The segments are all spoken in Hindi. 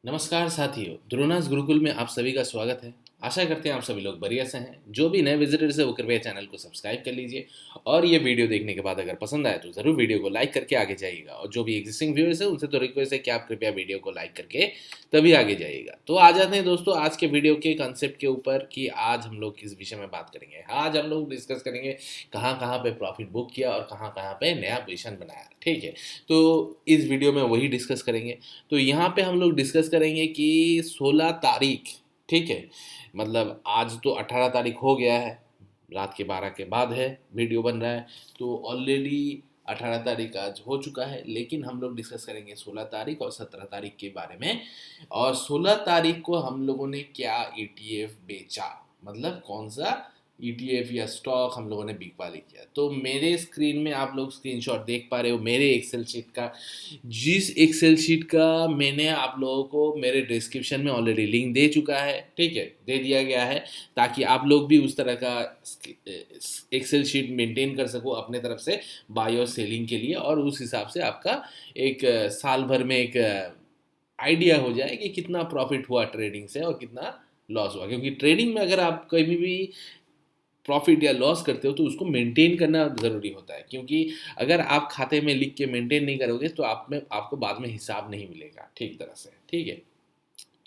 नमस्कार साथियों, द्रोणास गुरुकुल में आप सभी का स्वागत है। आशा करते हैं आप सभी लोग बढ़िया से हैं। जो भी नए विजिटर्स है वो कृपया चैनल को सब्सक्राइब कर लीजिए और ये वीडियो देखने के बाद अगर पसंद आए तो ज़रूर वीडियो को लाइक करके आगे जाइएगा। और जो भी एग्जिस्टिंग व्यूअर्स है उनसे तो रिक्वेस्ट है कि आप कृपया वीडियो को लाइक करके तभी आगे जाइएगा। तो आ जाते हैं दोस्तों आज के वीडियो के कंसेप्ट के ऊपर कि आज हम लोग किस विषय में बात करेंगे। आज हम लोग डिस्कस करेंगे कहाँ कहाँ पे प्रॉफिट बुक किया और कहाँ कहाँ पे नया पोजिशन बनाया। ठीक है, तो इस वीडियो में वही डिस्कस करेंगे। तो यहाँ पे हम लोग डिस्कस करेंगे कि 16 तारीख, ठीक है, मतलब आज तो 18 तारीख हो गया है, रात के 12 के बाद है वीडियो बन रहा है, तो ऑलरेडी 18 तारीख आज हो चुका है। लेकिन हम लोग डिस्कस करेंगे 16 तारीख और 17 तारीख के बारे में। और 16 तारीख को हम लोगों ने क्या ईटीएफ बेचा, मतलब कौन सा ईटीएफ या स्टॉक हम लोगों ने बिकवाली किया। तो मेरे स्क्रीन में आप लोग स्क्रीनशॉट देख पा रहे हो मेरे एक्सेल शीट का, जिस एक्सेल शीट का मैंने आप लोगों को मेरे डिस्क्रिप्शन में ऑलरेडी लिंक दे चुका है। ठीक है, दे दिया गया है ताकि आप लोग भी उस तरह का एक्सेल शीट मेंटेन कर सको अपने तरफ से बाय और सेलिंग के लिए, और उस हिसाब से आपका एक साल भर में एक आइडिया हो जाए कि कितना प्रॉफिट हुआ ट्रेडिंग से और कितना लॉस हुआ। क्योंकि ट्रेडिंग में अगर आप कभी भी प्रॉफिट या लॉस करते हो तो उसको मेंटेन करना ज़रूरी होता है, क्योंकि अगर आप खाते में लिख के मेंटेन नहीं करोगे तो आप में आपको बाद में हिसाब नहीं मिलेगा ठीक तरह से। ठीक है,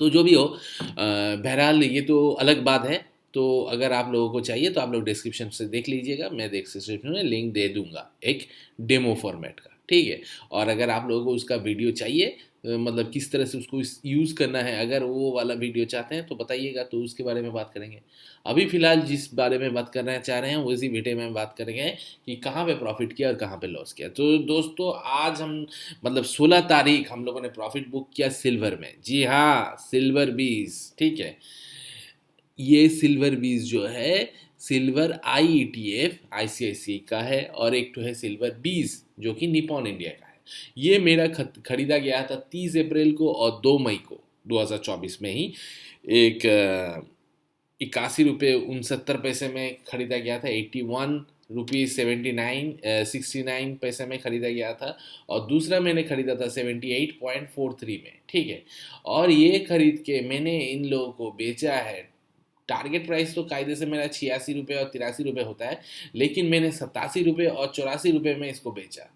तो जो भी हो, बहरहाल ये तो अलग बात है। तो अगर आप लोगों को चाहिए तो आप लोग डिस्क्रिप्शन से देख लीजिएगा, मैं डिस्क्रिप्शन में लिंक दे दूंगा एक डेमो फॉर्मेट का। ठीक है, और अगर आप लोगों को उसका वीडियो चाहिए, मतलब किस तरह से उसको यूज़ करना है, अगर वो वाला वीडियो चाहते हैं तो बताइएगा, तो उसके बारे में बात करेंगे। अभी फ़िलहाल जिस बारे में बात करना चाह रहे हैं उसी वीडियो में बात करेंगे कि कहाँ पे प्रॉफिट किया और कहाँ पे लॉस किया। तो दोस्तों आज हम, मतलब 16 तारीख हम लोगों ने प्रॉफिट बुक किया सिल्वर में। जी हाँ, सिल्वर बीज। ठीक है, ये सिल्वर बीज जो है सिल्वर IETF ICICI का है, और एक तो है सिल्वर बीज जो कि निपॉन इंडिया का है। ये मेरा खरीदा गया था 30 अप्रैल को और 2 मई को 2024 में ही। एक 81 रुपये 69 पैसे में खरीदा गया था, 81 रुपीज़ 69 में खरीदा गया था। और दूसरा मैंने खरीदा था 78.43 में। ठीक है, और ये खरीद के मैंने इन लोगों को बेचा है। टारगेट प्राइस तो कायदे से मेरा 86 रुपये और 83 रुपये होता है, लेकिन मैंने 87 रुपये और 84 रुपये में इसको बेचा।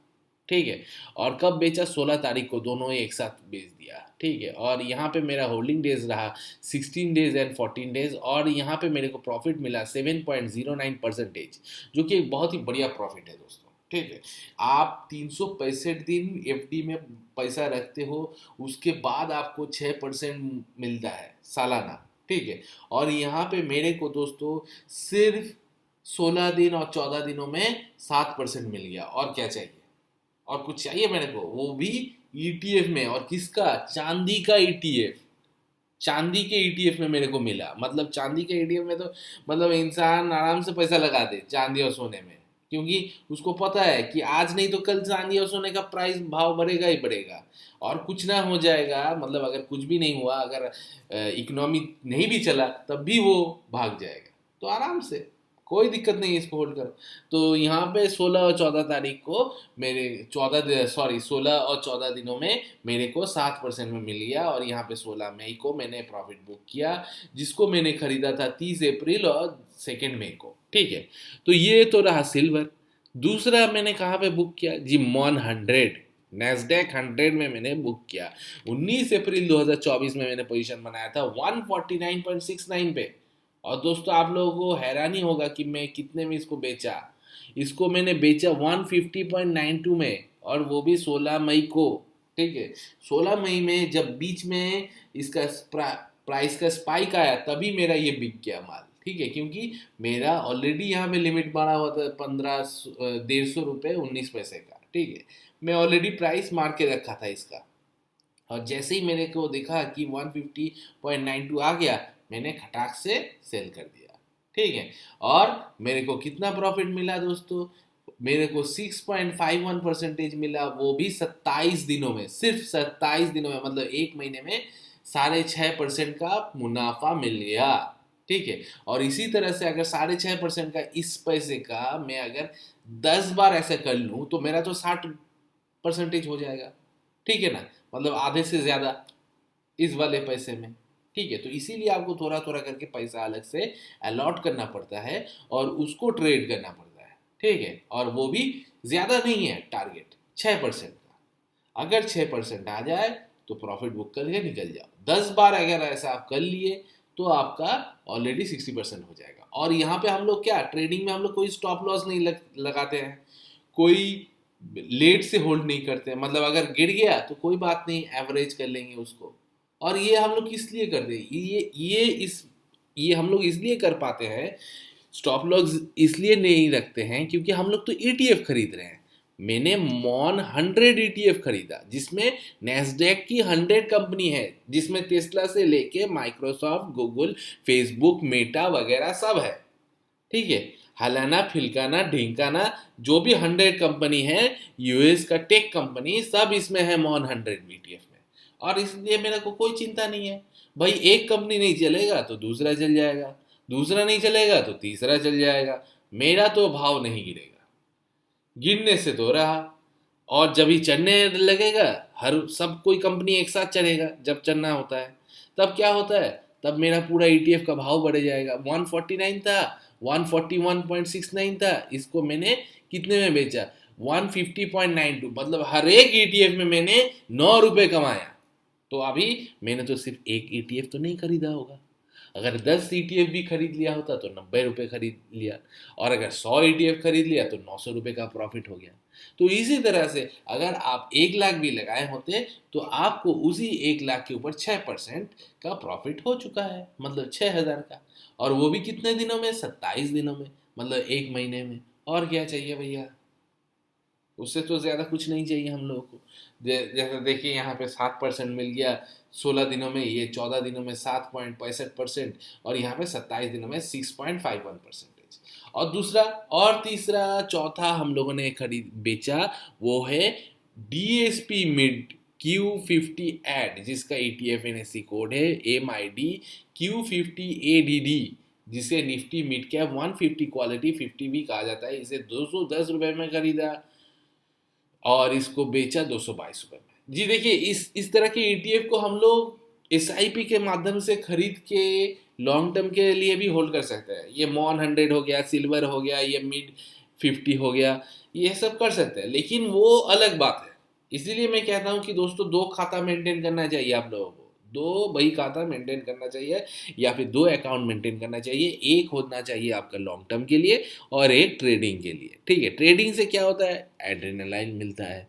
ठीक है, और कब बेचा? 16 तारीख को, दोनों ही एक साथ बेच दिया। ठीक है, और यहाँ पे मेरा होल्डिंग डेज रहा 16 डेज एंड 14 डेज, और यहाँ पे मेरे को प्रॉफिट मिला 7.09%, जो कि एक बहुत ही बढ़िया प्रॉफिट है दोस्तों। ठीक है, आप 365 दिन FD में पैसा रखते हो, उसके बाद आपको 6% मिलता है सालाना। ठीक है, और यहाँ पे मेरे को दोस्तों सिर्फ 16 दिन और 14 दिनों में 7% मिल गया। और क्या चाहिए? और कुछ चाहिए मेरे को? वो भी ETF में, और किसका? चांदी का ETF। चांदी के ETF में मेरे को मिला, मतलब चांदी के ETF में तो मतलब इंसान आराम से पैसा लगा दे चांदी और सोने में, क्योंकि उसको पता है कि आज नहीं तो कल चांदी और सोने का प्राइस भाव बढ़ेगा ही बढ़ेगा। और कुछ ना हो जाएगा, मतलब अगर कुछ भी नहीं हुआ, अगर इकोनॉमी नहीं भी चला तब भी वो भाग जाएगा, तो आराम से कोई दिक्कत नहीं है, इसको होल्ड करो। तो यहाँ पे 16 और 14 तारीख को मेरे 16 और 14 दिनों में मेरे को 7% में मिल गया, और यहाँ पे 16 मई को मैंने प्रॉफिट बुक किया, जिसको मैंने खरीदा था 30 अप्रैल और 2 मई को। ठीक है, तो ये तो रहा सिल्वर। दूसरा मैंने कहाँ पे बुक किया जी? मॉन 100, नेस्डेक 100 में मैंने बुक किया। 19 अप्रैल 2024 में मैंने पोजीशन बनाया था 149.69 पे। और दोस्तों आप लोगों को हैरानी होगा कि मैं कितने में इसको बेचा। इसको मैंने बेचा 150.92 में, और वो भी 16 मई को। ठीक है, 16 मई में जब बीच में इसका प्राइस का स्पाइक आया तभी मेरा ये बिक गया माल। ठीक है, क्योंकि मेरा ऑलरेडी यहाँ पे लिमिट बढ़ा हुआ था 1,150 रुपये 19 पैसे का। ठीक है, मैं ऑलरेडी प्राइस मार के रखा था इसका, और जैसे ही मेरे को देखा कि 150.92 आ गया, मैंने खटाक से सेल कर दिया। ठीक है, और मेरे को कितना प्रॉफिट मिला दोस्तों? मेरे को 6.51% मिला, वो भी 27 दिनों में, सिर्फ 27 दिनों में, मतलब एक महीने में 6.5% का मुनाफा मिल गया। ठीक है, और इसी तरह से अगर 6.5% का इस पैसे का मैं अगर 10 बार ऐसा कर लूँ तो मेरा तो 60% हो जाएगा। ठीक है ना, मतलब आधे से ज़्यादा। इस वाले पैसे में, ठीक है। तो इसीलिए आपको थोड़ा थोड़ा करके पैसा अलग से अलॉट करना पड़ता है और उसको ट्रेड करना पड़ता है, ठीक है। और वो भी ज़्यादा नहीं है, टारगेट 6% का। अगर 6% आ जाए तो प्रॉफिट बुक करके निकल जाओ। 10 बार अगर ऐसा आप कर लिए तो आपका ऑलरेडी 60% हो जाएगा। और यहाँ पे हम लोग क्या, ट्रेडिंग में हम लोग कोई स्टॉप लॉस नहीं लगाते हैं, कोई लेट से होल्ड नहीं करते हैं। मतलब अगर गिर गया तो कोई बात नहीं, एवरेज कर लेंगे उसको। और ये हम लोग किस लिए करते हैं, ये हम लोग इसलिए कर पाते हैं, स्टॉप लॉस इसलिए नहीं रखते हैं क्योंकि हम लोग तो ईटीएफ खरीद रहे हैं। मैंने मॉन 100 ईटीएफ खरीदा जिसमें नेस्डेक की 100 कंपनी है, जिसमें टेस्ला से लेके माइक्रोसॉफ्ट, गूगल, फेसबुक, मेटा वगैरह सब है, ठीक है। हलाना फिलकाना ढिंकाना जो भी 100 कंपनी है, यूएस का टेक कंपनी, सब इसमें है मॉन 100 बीटीएफ में। और इसलिए मेरे को कोई चिंता नहीं है भाई, एक कंपनी नहीं चलेगा तो दूसरा चल जाएगा, दूसरा नहीं चलेगा तो तीसरा चल जाएगा, मेरा तो भाव नहीं गिरेगा। गिरने से तो रहा, और जब ही चढ़ने लगेगा, हर सब कोई कंपनी एक साथ चढ़ेगा, जब चढ़ना होता है तब क्या होता है, तब मेरा पूरा ईटीएफ का भाव बढ़ जाएगा। 149 था, 141.69 था, इसको मैंने कितने में बेचा, 150.92, मतलब हर एक ईटीएफ में मैंने 9 रुपए कमाया। तो अभी मैंने तो सिर्फ एक ईटीएफ तो नहीं खरीदा होगा, अगर 10 ईटीएफ भी खरीद लिया होता तो 90 रुपये खरीद लिया, और अगर 100 ईटीएफ खरीद लिया तो 900 रुपये का प्रॉफिट हो गया। तो इसी तरह से अगर आप 1 लाख भी लगाए होते तो आपको उसी 1 लाख के ऊपर 6% का प्रॉफिट हो चुका है, मतलब 6,000 का। और वो भी कितने दिनों में, 27 दिनों में, मतलब 1 महीने में। और क्या चाहिए भैया, उससे तो ज़्यादा कुछ नहीं चाहिए हम लोगों को। जैसे देखिए यहाँ पे 7% मिल गया 16 दिनों में, ये 14 दिनों में 7.65%, और यहाँ पे 27 दिनों में 6.51%। और दूसरा और तीसरा चौथा हम लोगों ने खरीद बेचा, वो है डीएसपी मिड Q50 एड, जिसका ETF NSE कोड है MID Q50ADD, जिसे निफ्टी मिड कैप 150 क्वालिटी 50 भी कहा जाता है। इसे 210 रुपये में खरीदा और इसको बेचा 222 रुपये में। जी देखिए, इस तरह के ईटीएफ को हम लोग एसआईपी के माध्यम से खरीद के लॉन्ग टर्म के लिए भी होल्ड कर सकते हैं। ये मॉन 100 हो गया, सिल्वर हो गया, ये मिड 50 हो गया, ये सब कर सकते हैं, लेकिन वो अलग बात है। इसीलिए मैं कहता हूँ कि दोस्तों, दो खाता मेंटेन करना चाहिए आप लोगों को, दो बही खाता मेंटेन करना चाहिए, या फिर दो अकाउंट मेंटेन करना चाहिए। एक होना चाहिए आपका लॉन्ग टर्म के लिए और एक ट्रेडिंग के लिए, ठीक है। ट्रेडिंग से क्या होता है, एड्रेनालाइन मिलता है,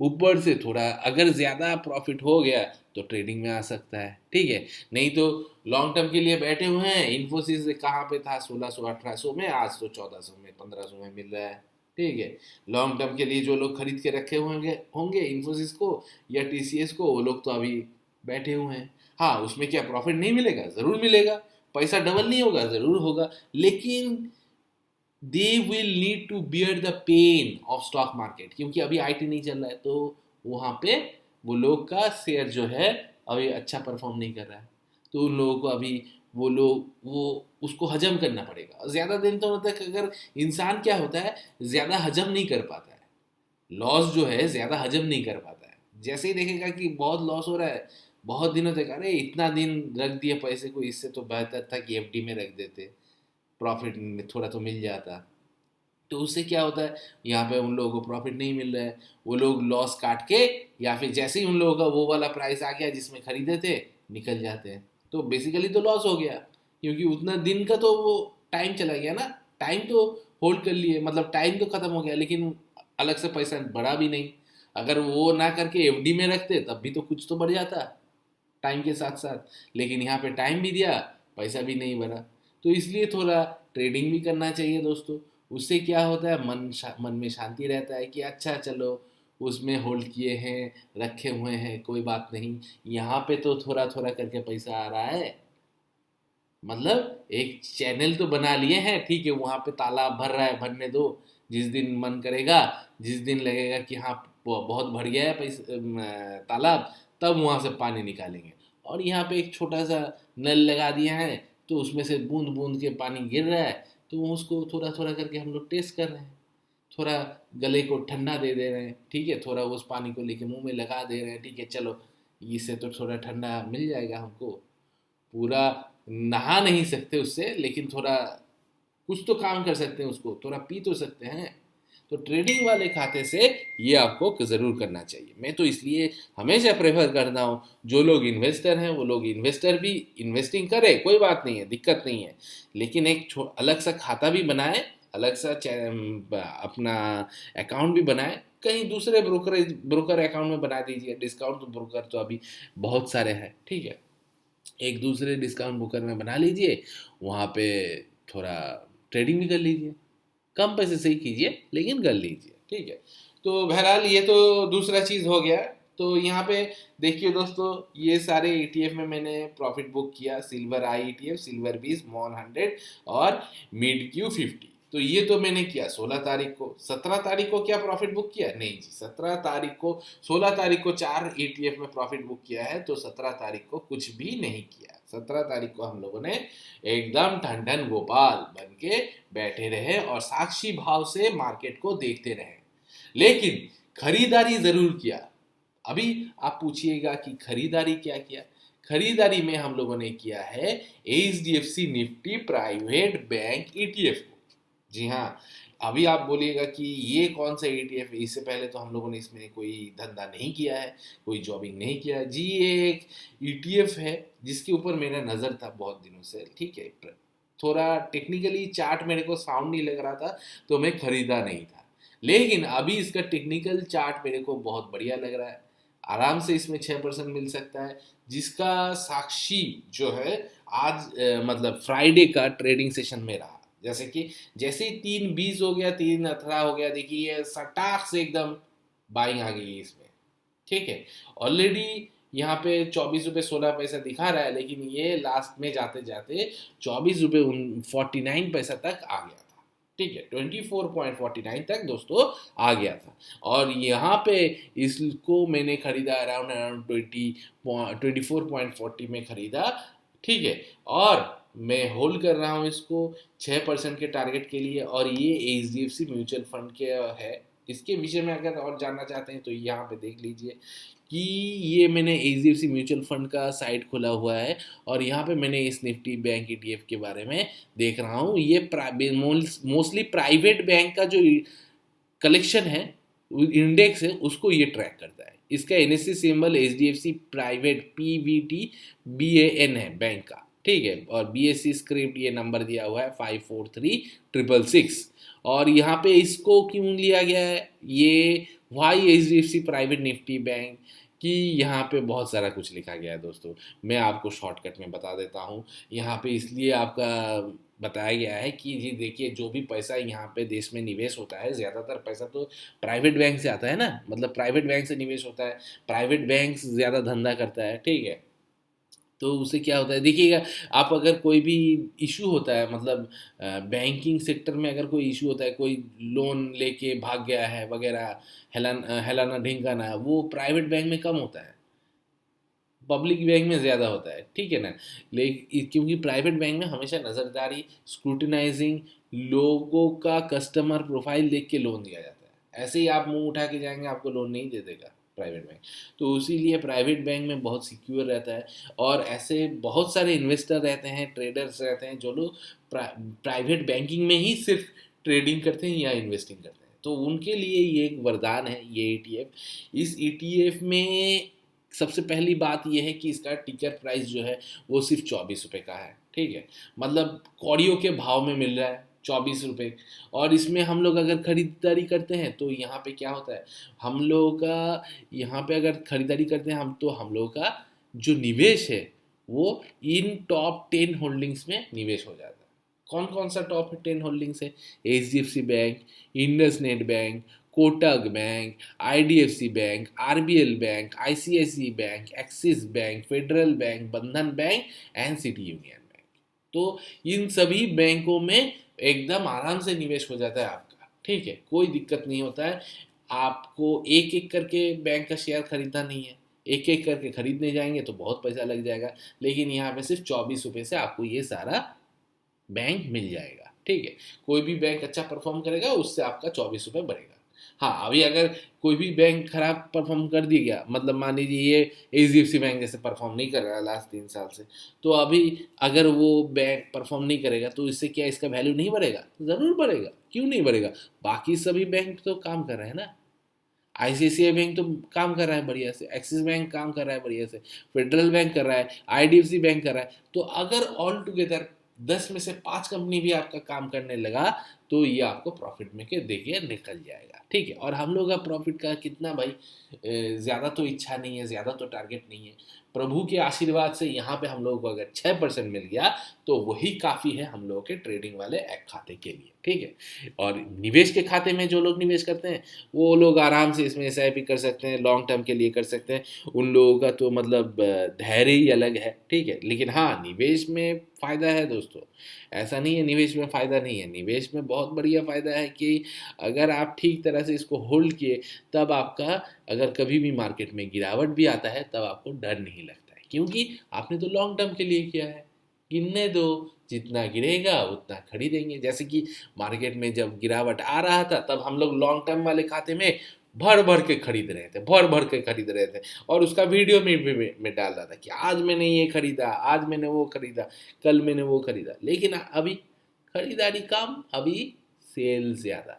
ऊपर से थोड़ा अगर ज़्यादा प्रॉफिट हो गया तो ट्रेडिंग में आ सकता है, ठीक है। नहीं तो लॉन्ग टर्म के लिए बैठे हुए हैं, इन्फोसिस कहाँ पे था 1600-1800 में, आज तो 1400 में 1500 में मिल रहा है, ठीक है। लॉन्ग टर्म के लिए जो लोग खरीद के रखे होंगे होंगे इन्फोसिस को या टीसीएस को, वो लोग तो अभी बैठे हुए हैं। हाँ, उसमें क्या प्रॉफिट नहीं मिलेगा, ज़रूर मिलेगा। पैसा डबल नहीं होगा, ज़रूर होगा, लेकिन they will need to bear the pain of stock market, क्योंकि अभी आईटी नहीं चल रहा है, तो वहाँ पे वो लोग का शेयर जो है अभी अच्छा परफॉर्म नहीं कर रहा है, तो उन लोगों को अभी वो उसको हजम करना पड़ेगा। ज़्यादा दिन तो तक अगर इंसान क्या होता है, ज़्यादा हजम नहीं कर पाता है, लॉस जो है ज़्यादा हजम नहीं कर पाता है। जैसे ही देखेगा कि बहुत लॉस हो रहा है बहुत दिनों तक, अरे इतना दिन रख दिए पैसे को, इससे तो बेहतर था कि एफडी में रख देते, प्रॉफिट थोड़ा तो मिल जाता। तो उससे क्या होता है, यहाँ पे उन लोगों को प्रॉफिट नहीं मिल रहा है, वो लोग लॉस काट के, या फिर जैसे ही उन लोगों का वो वाला प्राइस आ गया जिसमें खरीदे थे, निकल जाते हैं। तो बेसिकली तो लॉस हो गया, क्योंकि उतना दिन का तो वो टाइम चला गया ना, टाइम तो होल्ड कर लिए, मतलब टाइम तो ख़त्म हो गया, लेकिन अलग से पैसा बढ़ा भी नहीं। अगर वो ना करके एफडी में रखते तब भी तो कुछ तो बढ़ जाता टाइम के साथ साथ, लेकिन यहाँ पे टाइम भी दिया, पैसा भी नहीं भरा। तो इसलिए थोड़ा ट्रेडिंग भी करना चाहिए दोस्तों। उससे क्या होता है, मन में शांति रहता है कि अच्छा चलो उसमें होल्ड किए हैं, रखे हुए हैं, कोई बात नहीं, यहाँ पे तो थोड़ा थोड़ा करके पैसा आ रहा है। मतलब एक चैनल तो बना लिए हैं, ठीक है, वहाँ पे तालाब भर रहा है, भरने दो, जिस दिन मन करेगा, जिस दिन लगेगा कि हाँ बहुत भर गया है तालाब, तब वहाँ से पानी निकालेंगे। और यहाँ पे एक छोटा सा नल लगा दिया है, तो उसमें से बूंद बूंद के पानी गिर रहा है, तो उसको थोड़ा थोड़ा करके हम लोग टेस्ट कर रहे हैं, थोड़ा गले को ठंडा दे दे रहे हैं, ठीक है, थोड़ा उस पानी को लेके मुंह में लगा दे रहे हैं, ठीक है चलो इससे तो थोड़ा ठंडा मिल जाएगा हमको। पूरा नहा नहीं सकते उससे, लेकिन थोड़ा कुछ तो काम कर सकते हैं, उसको थोड़ा पी तो सकते हैं। तो ट्रेडिंग वाले खाते से ये आपको ज़रूर करना चाहिए। मैं तो इसलिए हमेशा प्रेफर करता हूँ, जो लोग इन्वेस्टर हैं वो लोग इन्वेस्टर भी इन्वेस्टिंग करें, कोई बात नहीं है, दिक्कत नहीं है, लेकिन एक अलग सा खाता भी बनाए, अलग सा अपना अकाउंट भी बनाए, कहीं दूसरे ब्रोकर अकाउंट में बना दीजिए। डिस्काउंट तो ब्रोकर तो अभी बहुत सारे हैं, ठीक है, एक दूसरे डिस्काउंट ब्रोकर में बना लीजिए, वहाँ पे थोड़ा ट्रेडिंग भी कर लीजिए, कम पैसे से ही कीजिए लेकिन कर लीजिए, ठीक है। तो बहरहाल ये तो दूसरा चीज़ हो गया। तो यहाँ पे देखिए दोस्तों, ये सारे ETF में मैंने प्रॉफिट बुक किया। सिल्वर आई ETF, सिल्वर 20, मॉन 100 और मिड क्यू 50। तो ये तो मैंने किया 16 तारीख को। 17 तारीख को क्या प्रॉफिट बुक किया? नहीं जी, 17 तारीख को, 16 तारीख को 4 ETF में प्रॉफिट बुक किया है, तो 17 तारीख को कुछ भी नहीं किया। 17 तारीख को हम लोगों ने एकदम ठन ठन गोपाल बन के बैठे रहे और साक्षी भाव से मार्केट को देखते रहे, लेकिन खरीदारी जरूर किया। अभी आप पूछिएगा कि खरीदारी क्या किया? खरीदारी में हम लोगों ने किया है HDFC Nifty private bank ETF को। जी हाँ, अभी आप बोलिएगा कि ये कौन सा ETF है, इससे पहले तो हम लोगों ने इसमें कोई धंधा नहीं किया है, कोई जॉबिंग नहीं किया है। जी, ये एक ETF है जिसके ऊपर मेरा नज़र था बहुत दिनों से, ठीक है। थोड़ा टेक्निकली चार्ट मेरे को साउंड नहीं लग रहा था, तो मैं खरीदा नहीं था, लेकिन अभी इसका टेक्निकल चार्ट मेरे को बहुत बढ़िया लग रहा है। आराम से इसमें 6% मिल सकता है, जिसका साक्षी जो है आज मतलब फ्राइडे का ट्रेडिंग सेशन में रहा। जैसे कि जैसे ही 3:20 हो गया, 3:18 हो गया, देखिए सटाक से एकदम बाइंग आ गई इसमें, ठीक है। ऑलरेडी यहाँ पे 24 रुपये 16 पैसा दिखा रहा है, लेकिन ये लास्ट में जाते जाते 24 रुपये 49 पैसा तक आ गया था, ठीक है। 24.49 तक दोस्तों आ गया था। और यहाँ पे इसको मैंने खरीदा अराउंड अराउंड 24.40 में खरीदा, ठीक है। और मैं होल्ड कर रहा हूँ इसको 6% के टारगेट के लिए। और ये HDFC म्यूचुअल फंड के है। इसके विषय में अगर और जानना चाहते हैं तो यहाँ पे देख लीजिए कि ये मैंने HDFC म्यूचुअल फंड का साइट खोला हुआ है, और यहाँ पे मैंने इस निफ्टी बैंक ETF के बारे में देख रहा हूँ। ये मोस्टली प्राइवेट बैंक का जो कलेक्शन है, इंडेक्स है, उसको ये ट्रैक करता है। इसका NSE symbol HDFC private PVT BAN है बैंक का, ठीक है। और BSE स्क्रिप्ट ये नंबर दिया हुआ है 543666। और यहाँ पे इसको क्यों लिया गया है, ये वाई HDFC प्राइवेट निफ्टी बैंक कि यहाँ पे बहुत सारा कुछ लिखा गया है दोस्तों। मैं आपको शॉर्टकट में बता देता हूँ। यहाँ पे इसलिए आपका बताया गया है कि जी देखिए, जो भी पैसा यहाँ पे देश में निवेश होता है, ज़्यादातर पैसा तो प्राइवेट बैंक से आता है ना, मतलब प्राइवेट बैंक से निवेश होता है, प्राइवेट बैंक ज़्यादा धंधा करता है, ठीक है। तो उससे क्या होता है, देखिएगा, आप अगर कोई भी इशू होता है, मतलब बैंकिंग सेक्टर में अगर कोई इशू होता है, कोई लोन लेके भाग गया है वगैरह, हेलाना ढिंकाना, वो प्राइवेट बैंक में कम होता है, पब्लिक बैंक में ज़्यादा होता है, ठीक है ना। लेकिन क्योंकि प्राइवेट बैंक में हमेशा नज़रदारी, स्क्रूटिनाइजिंग, लोगों का कस्टमर प्रोफाइल देख के लोन दिया जाता है। ऐसे ही आप मुंह उठा के जाएंगे, आपको लोन नहीं दे देगा प्राइवेट बैंक। तो इसीलिए प्राइवेट बैंक में बहुत सिक्योर रहता है। और ऐसे बहुत सारे इन्वेस्टर रहते हैं, ट्रेडर्स रहते हैं, जो लोग प्राइवेट बैंकिंग में ही सिर्फ ट्रेडिंग करते हैं या इन्वेस्टिंग करते हैं, तो उनके लिए ये एक वरदान है ये ETF। इस ETF में सबसे पहली बात यह है कि इसका टिकर प्राइस जो है वो सिर्फ 24 रुपये का है, ठीक है। मतलब कौड़ियों के भाव में मिल रहा है 24 रुपये। और इसमें हम लोग अगर खरीदारी करते हैं तो यहाँ पे क्या होता है, हम लोगों का यहाँ पे अगर खरीदारी करते हैं हम, तो हम लोगों का जो निवेश है वो इन टॉप 10 होल्डिंग्स में निवेश हो जाता है। कौन कौन सा टॉप 10 होल्डिंग्स है? HDFC bank, IndusInd bank, Kotak bank, IDFC bank, RBL bank, ICICI bank, Axis bank, Federal bank, Bandhan bank and City Union bank. तो इन सभी बैंकों में एकदम आराम से निवेश हो जाता है आपका, ठीक है, कोई दिक्कत नहीं होता है। आपको एक एक करके बैंक का शेयर खरीदना नहीं है, एक एक करके खरीदने जाएंगे तो बहुत पैसा लग जाएगा, लेकिन यहाँ पे सिर्फ 24 रुपये से आपको ये सारा बैंक मिल जाएगा, ठीक है। कोई भी बैंक अच्छा परफॉर्म करेगा, उससे आपका 24 रुपये बढ़ेगा। हाँ, अभी अगर कोई भी बैंक खराब परफॉर्म कर दिया, मतलब मान लीजिए ये एचडीएफसी बैंक जैसे परफॉर्म नहीं कर रहा है लास्ट 3 साल से, तो अभी अगर वो बैंक परफॉर्म नहीं करेगा तो इससे क्या इसका वैल्यू नहीं बढ़ेगा? ज़रूर बढ़ेगा, क्यों नहीं बढ़ेगा? बाकी सभी बैंक तो काम कर रहे हैं ना। आईसीआईसीआई बैंक तो काम कर रहा है बढ़िया से, एक्सिस बैंक काम कर रहा है बढ़िया से, फेडरल बैंक कर रहा है, आईडीएफसी बैंक कर रहा है। तो अगर ऑल टुगेदर 10 में से 5 कंपनी भी आपका काम करने लगा तो ये आपको प्रॉफिट में के देखिए निकल जाएगा, ठीक है। और हम लोग का प्रॉफिट का कितना भाई, ज़्यादा तो इच्छा नहीं है, ज़्यादा तो टारगेट नहीं है। प्रभु के आशीर्वाद से यहाँ पे हम लोगों को अगर 6% मिल गया तो वही काफ़ी है हम लोगों के ट्रेडिंग वाले एक खाते के लिए, ठीक है। और निवेश के खाते में जो लोग निवेश करते हैं वो लोग आराम से इसमें एसआईपी कर सकते हैं, लॉन्ग टर्म के लिए कर सकते हैं। उन लोगों का तो मतलब धैर्य ही अलग है, ठीक है। लेकिन हाँ, निवेश में फ़ायदा है दोस्तों, ऐसा नहीं है निवेश में फ़ायदा नहीं है। निवेश में बहुत बढ़िया फ़ायदा है कि अगर आप ठीक तरह से इसको होल्ड किए तब आपका, अगर कभी भी मार्केट में गिरावट भी आता है तब आपको डर नहीं लगता है, क्योंकि आपने तो लॉन्ग टर्म के लिए किया है। गिरने दो, जितना गिरेगा उतना खरीदेंगे। जैसे कि मार्केट में जब गिरावट आ रहा था तब हम लोग लॉन्ग टर्म वाले खाते में भर भर के खरीद रहे थे, भर भर के खरीद रहे थे। और उसका वीडियो में डाल रहा था कि आज मैंने ये खरीदा, आज मैंने वो खरीदा, कल मैंने वो खरीदा। लेकिन अभी खरीदारी कम, अभी सेल ज़्यादा,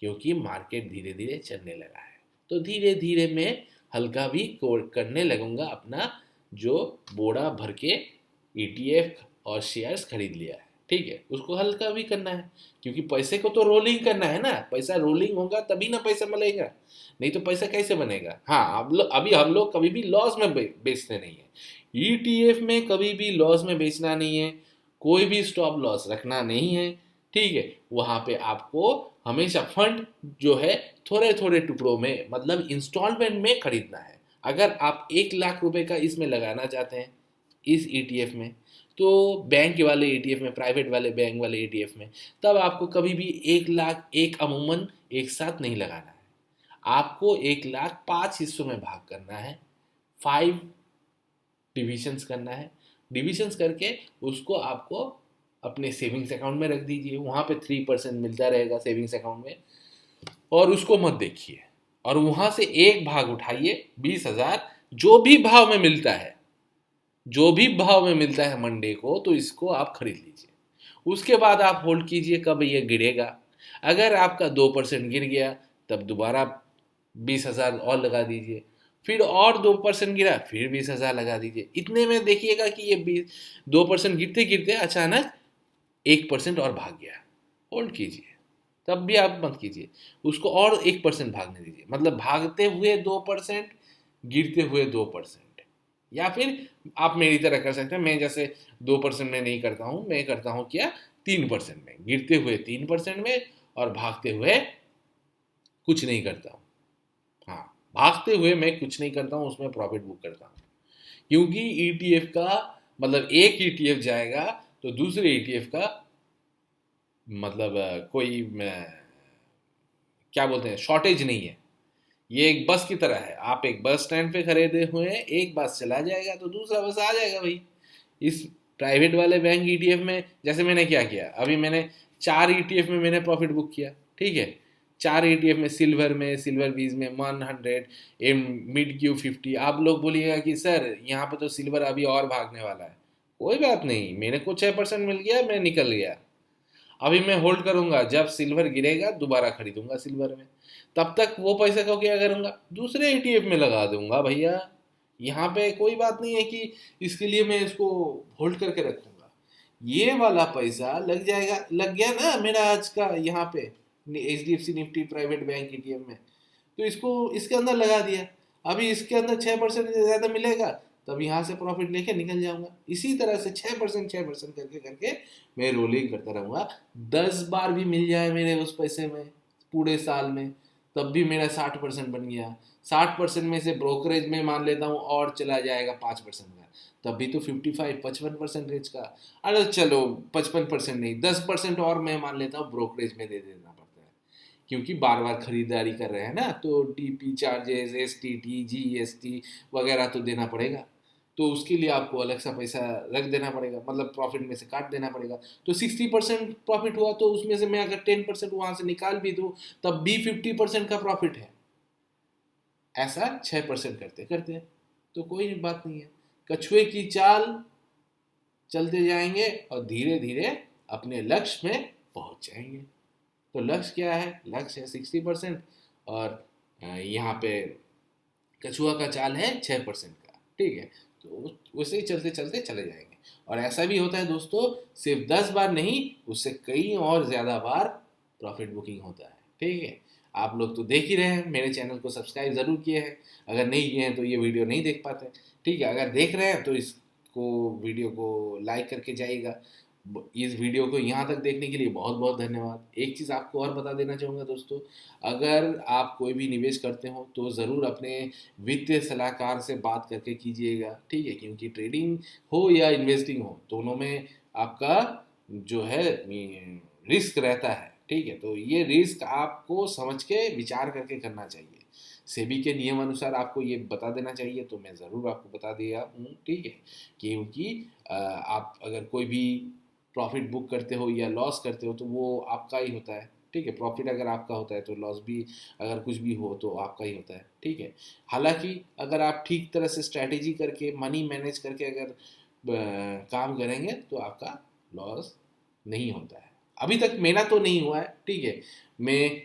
क्योंकि मार्केट धीरे धीरे चलने लगा है। तो धीरे धीरे मैं हल्का भी करने लगूंगा अपना, जो बोरा भर के ईटीएफ और शेयर्स खरीद लिया है, ठीक है, उसको हल्का भी करना है। क्योंकि पैसे को तो रोलिंग करना है ना, पैसा रोलिंग होगा तभी ना पैसा मिलेगा, नहीं तो पैसा कैसे बनेगा। हाँ, अभी हम लोग कभी भी लॉस में बेचते नहीं है। ईटीएफ में कभी भी लॉस में बेचना नहीं है, कोई भी स्टॉप लॉस रखना नहीं है, ठीक है। वहाँ पे आपको हमेशा फंड जो है थोड़े थोड़े टुकड़ों में, मतलब इंस्टॉलमेंट में खरीदना है। अगर आप 1 लाख रुपए का इसमें लगाना चाहते हैं इस ईटीएफ में, तो बैंक वाले ईटीएफ में, प्राइवेट वाले बैंक वाले ईटीएफ में, तब आपको कभी भी 1 लाख एक अमूमन एक साथ नहीं लगाना है। आपको 1 लाख 5 हिस्सों में भाग करना है, 5 डिविजन्स करना है। डिविजन्स करके उसको आपको अपने सेविंग्स अकाउंट में रख दीजिए, वहाँ पे 3% मिलता रहेगा सेविंग्स अकाउंट में। और उसको मत देखिए, और वहाँ से एक भाग उठाइए 20,000, जो भी भाव में मिलता है, जो भी भाव में मिलता है मंडे को, तो इसको आप खरीद लीजिए। उसके बाद आप होल्ड कीजिए, कब ये गिरेगा। अगर आपका 2% गिर गया तब दोबारा 20,000 और लगा दीजिए, फिर और 2% गिरा फिर 20,000 लगा दीजिए। इतने में देखिएगा कि ये 2% गिरते गिरते अचानक 1% और भाग गया, होल्ड कीजिए। तब भी आप मत कीजिए, उसको और 1% भागने दीजिए, मतलब भागते हुए 2%, गिरते हुए 2%। या फिर आप मेरी तरह कर सकते हैं, मैं जैसे 2% में नहीं करता हूँ, मैं करता हूँ क्या, 3% में, गिरते हुए 3% में और भागते हुए कुछ नहीं करता हूँ। हाँ, भागते हुए मैं कुछ नहीं करता हूँ, उसमें प्रॉफिट बुक करता हूँ। क्योंकि ईटीएफ का मतलब एक ईटीएफ जाएगा तो दूसरे ईटीएफ का मतलब कोई क्या बोलते हैं, शॉर्टेज नहीं है। ये एक बस की तरह है, आप एक बस स्टैंड पे खरीदे हुए हैं, एक बस चला जाएगा तो दूसरा बस आ जाएगा भाई। इस प्राइवेट वाले बैंक ईटीएफ में जैसे मैंने क्या किया, अभी मैंने 4 ईटीएफ में मैंने प्रॉफिट बुक किया, ठीक है। 4 ईटीएफ में, सिल्वर बीज में 100, एम मिड क्यू 50। आप लोग बोलिएगा कि सर यहाँ पे तो सिल्वर अभी और भागने वाला है, कोई बात नहीं, मेरे को 6% मिल गया, मैं निकल गया। अभी मैं होल्ड करूंगा, जब सिल्वर गिरेगा दोबारा खरीदूंगा सिल्वर में। तब तक वो पैसे को क्या करूंगा, दूसरे ईटीएफ में लगा दूंगा भैया। यहाँ पे कोई बात नहीं है कि इसके लिए मैं इसको होल्ड करके रखूंगा। ये वाला पैसा लग जाएगा, लग गया ना मेरा आज का यहाँ पे H D F C Nifty private bank ETF में, तो इसको इसके अंदर लगा दिया। अभी इसके अंदर 6% से ज़्यादा मिलेगा तब यहाँ से प्रॉफिट लेके निकल जाऊंगा। इसी तरह से 6% करके करके मैं रोलिंग करता रहूँगा। 10 बार भी मिल जाए मेरे उस पैसे में पूरे साल में, तब भी मेरा 60% बन गया। 60% में से ब्रोकरेज में मान लेता हूँ और चला जाएगा 5% का, तब भी तो 55-55% का। अरे चलो 55% नहीं, 10% और मैं मान लेता हूँ ब्रोकरेज में दे देना पड़ता है, क्योंकि बार बार खरीदारी कर रहे हैं ना, तो डीपी चार्जेस, एसटीटी, जीएसटी वगैरह तो देना पड़ेगा। तो उसके लिए आपको अलग सा पैसा रख देना पड़ेगा, मतलब प्रॉफिट में से काट देना पड़ेगा। तो 60% प्रॉफिट हुआ तो उसमें से मैं अगर 10% वहां से निकाल भी दूँ तब भी 50% का प्रॉफिट है। ऐसा 6% करते करते, तो कोई बात नहीं है। कछुए की चाल चलते जाएंगे और धीरे धीरे अपने लक्ष्य में पहुंच जाएंगे। तो लक्ष्य क्या है? लक्ष्य है 60%, और यहाँ पे कछुआ का चाल है 6% का, ठीक है। तो वैसे ही चलते चलते चले जाएंगे। और ऐसा भी होता है दोस्तों, सिर्फ 10 बार नहीं, उससे कई और ज़्यादा बार प्रॉफिट बुकिंग होता है, ठीक है। आप लोग तो देख ही रहे हैं, मेरे चैनल को सब्सक्राइब ज़रूर किए हैं। अगर नहीं किए हैं तो ये वीडियो नहीं देख पाते, ठीक है। अगर देख रहे हैं तो इसको वीडियो को लाइक करके जाइएगा। इस वीडियो को यहाँ तक देखने के लिए बहुत बहुत धन्यवाद। एक चीज़ आपको और बता देना चाहूँगा दोस्तों, अगर आप कोई भी निवेश करते हो तो ज़रूर अपने वित्तीय सलाहकार से बात करके कीजिएगा, ठीक है। क्योंकि ट्रेडिंग हो या इन्वेस्टिंग हो, दोनों में आपका जो है रिस्क रहता है, ठीक है। तो ये रिस्क आपको समझ के विचार करके करना चाहिए। सेबी के नियम अनुसार आपको ये बता देना चाहिए, तो मैं ज़रूर आपको बता दिया हूँ, ठीक है। क्योंकि आप अगर कोई भी प्रॉफिट बुक करते हो या लॉस करते हो तो वो आपका ही होता है, ठीक है। प्रॉफिट अगर आपका होता है तो लॉस भी अगर कुछ भी हो तो आपका ही होता है, ठीक है। हालांकि अगर आप ठीक तरह से स्ट्रैटेजी करके मनी मैनेज करके अगर काम करेंगे तो आपका लॉस नहीं होता है। अभी तक मेरा तो नहीं हुआ है, ठीक है। मैं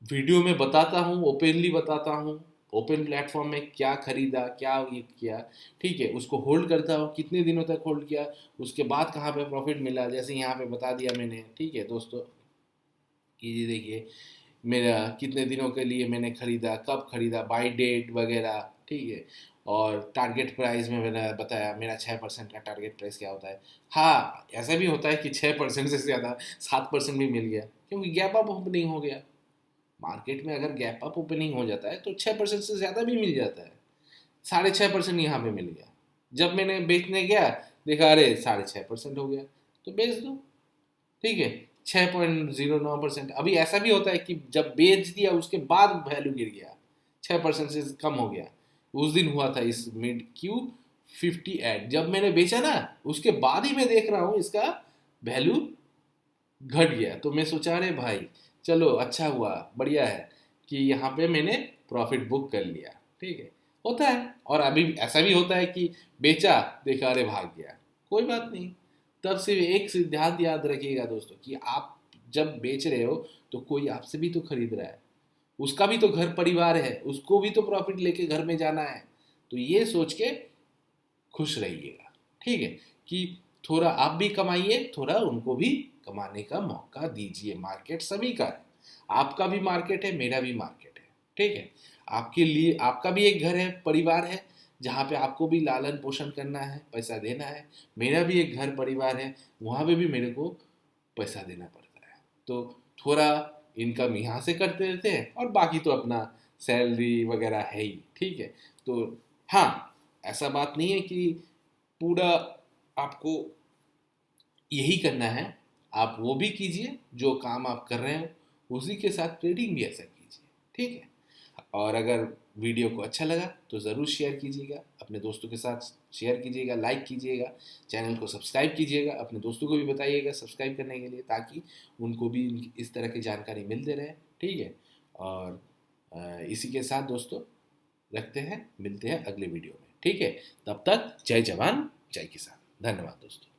वीडियो में बताता हूँ, ओपनली बताता हूँ, ओपन प्लेटफॉर्म में क्या खरीदा, क्या ये किया, ठीक है। उसको होल्ड करता हूँ, कितने दिनों तक होल्ड किया, उसके बाद कहाँ पे प्रॉफिट मिला, जैसे यहाँ पे बता दिया मैंने, ठीक है दोस्तों। कि ये देखिए मेरा कितने दिनों के लिए मैंने खरीदा, कब खरीदा, बाई डेट वगैरह, ठीक है। और टारगेट प्राइस में मैंने बताया मेरा 6% का टारगेट प्राइस क्या होता है। हाँ, ऐसा भी होता है कि 6% से ज़्यादा 7% भी मिल गया, क्योंकि गैप अप ओपनिंग हो गया। मार्केट में अगर गैप अप ओपनिंग हो जाता है तो 6% से ज़्यादा भी मिल जाता है। 6.5% यहाँ पे मिल गया। जब मैंने बेचने गया, देखा अरे 6.5% हो गया, तो बेच दो, ठीक है। 6.09%। अभी ऐसा भी होता है कि जब बेच दिया उसके बाद वैल्यू गिर गया, 6% से कम हो गया। उस दिन हुआ था इस Mid-Q50 जब मैंने बेचा ना, उसके बाद ही मैं देख रहा हूँ इसका वैल्यू घट गया। तो मैं सोचा अरे भाई चलो अच्छा हुआ, बढ़िया है कि यहाँ पे मैंने प्रॉफिट बुक कर लिया, ठीक है। होता है। और अभी ऐसा भी होता है कि बेचा, देखा अरे भाग गया, कोई बात नहीं। तब सिर्फ एक सिद्धांत याद रखिएगा दोस्तों, कि आप जब बेच रहे हो तो कोई आपसे भी तो खरीद रहा है, उसका भी तो घर परिवार है, उसको भी तो प्रॉफिट लेके घर में जाना है। तो ये सोच के खुश रहिएगा, ठीक है। कि थोड़ा आप भी कमाइए, थोड़ा उनको भी कमाने का मौका दीजिए। मार्केट सभी का है, आपका भी मार्केट है, मेरा भी मार्केट है, ठीक है। आपके लिए आपका भी एक घर है, परिवार है, जहाँ पे आपको भी लालन पोषण करना है, पैसा देना है। मेरा भी एक घर परिवार है, वहाँ पे भी मेरे को पैसा देना पड़ता है। तो थोड़ा इनकम यहाँ से करते रहते हैं और बाकी तो अपना सैलरी वगैरह है ही, ठीक है। तो हाँ, ऐसा बात नहीं है कि पूरा आपको यही करना है। आप वो भी कीजिए जो काम आप कर रहे हो, उसी के साथ ट्रेडिंग भी ऐसा कीजिए, ठीक है। और अगर वीडियो को अच्छा लगा तो ज़रूर शेयर कीजिएगा, अपने दोस्तों के साथ शेयर कीजिएगा, लाइक कीजिएगा, चैनल को सब्सक्राइब कीजिएगा, अपने दोस्तों को भी बताइएगा सब्सक्राइब करने के लिए, ताकि उनको भी इस तरह की जानकारी मिलते रहे, ठीक है। और इसी के साथ दोस्तों रखते हैं, मिलते हैं अगले वीडियो में, ठीक है। तब तक जय जवान जय किसान, धन्यवाद दोस्तों।